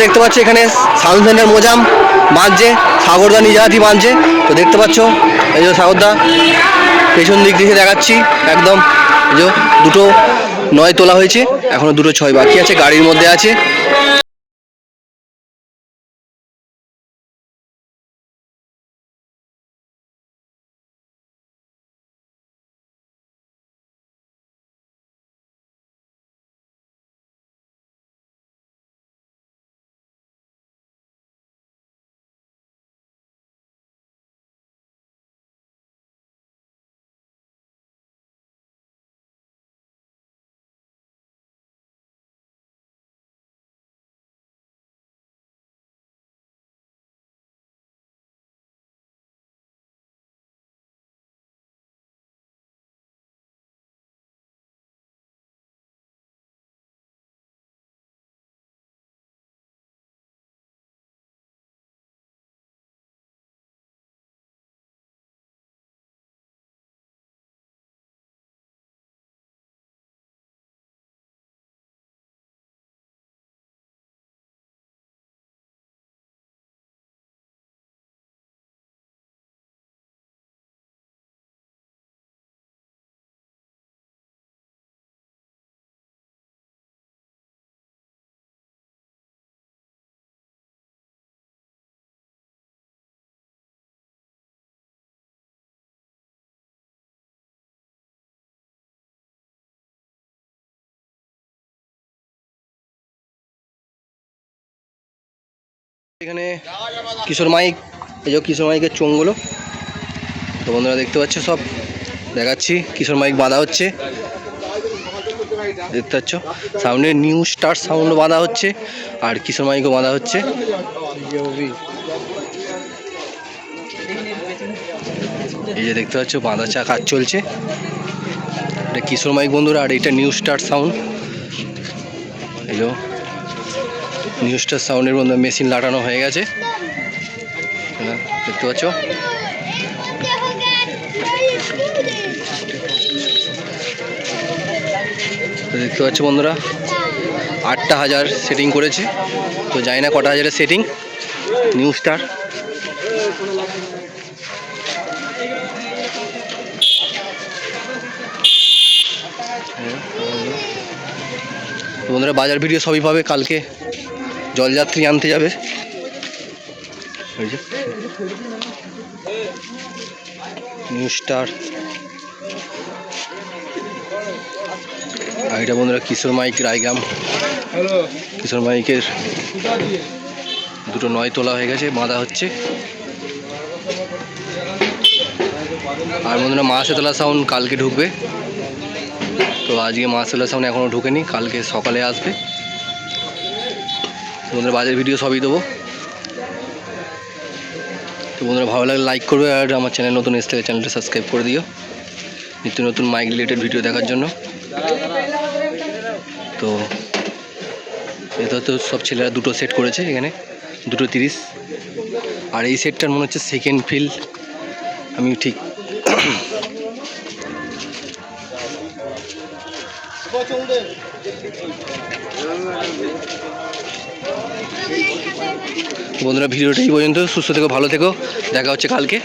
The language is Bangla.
দেখতে পাচ্ছ এখানে সাউন্ড সেন্টার মোজাম বাঁধছে, সাগরদা নিজে হাতি বাঁধছে। তো দেখতে পাচ্ছ এই যে সাগরদা পেছন দিক দিয়ে দেখাচ্ছি একদম, এই যে দুটো 9 তোলা হয়েছে, এখনো দুটো 6 বাকি আছে, গাড়ির মধ্যে আছে। এখানে কিশোর মাইক, এই যে কিশোর মাইকের চোঙগুলো তো বন্ধুরা দেখতে পাচ্ছ, সব দেখাচ্ছি। কিশোর মাইক বাঁধা হচ্ছে, দেখতে পাচ্ছ সামনে নিউ স্টার সাউন্ড বাঁধা হচ্ছে, আর কিশোর মাইকও বাঁধা হচ্ছে। এই যে দেখতে পাচ্ছ বাঁধা কাজ চলছে, এটা কিশোর মাইক বন্ধুরা, আর এটা নিউ স্টার সাউন্ড। এই যে নিউ স্টার সাউন্ডের মধ্যে মেশিন লাগানো হয়ে গেছে, দেখতে পাচ্ছ। দেখতে পাচ্ছ বন্ধুরা 8টা হাজার সেটিং করেছে, তো জানি না কটা হাজারের সেটিং নিউ স্টার। বন্ধুরা বাজার ভিডিও সবই পাবে, কালকে জলযাত্রী আনতে যাবে। নিউ স্টার, আর এটা বন্ধুরা কিশোর মাইক রায়গ্রাম। কিশোর মাইকের দুটো 9 তোলা হয়ে গেছে, বাঁধা হচ্ছে। আর বন্ধুরা মাছেতলা সাউন্ড কালকে ঢুকবে, তো আজকে মাছেতলা সাউন্ড এখনও ঢুকেনি, কালকে সকালে আসবে। বন্ধুরা বাজার ভিডিও সবই দেবো। তো বন্ধুরা ভালো লাগলে লাইক করবে, আর আমার চ্যানেল নতুন এসে চ্যানেলটা সাবস্ক্রাইব করে দিও নিত্য নতুন মাইক রিলেটেড ভিডিও দেখার জন্য। তো এটা তো সব ছেলেরা দুটো সেট করেছে, এখানে 230, আর এই সেটটার মনে হচ্ছে সেকেন্ড ফিল, আমি ঠিক বন্ধুরা ভিডিওটা এই পর্যন্ত। সুস্থ থেকো, ভালো থেকো, দেখা হচ্ছে কালকে।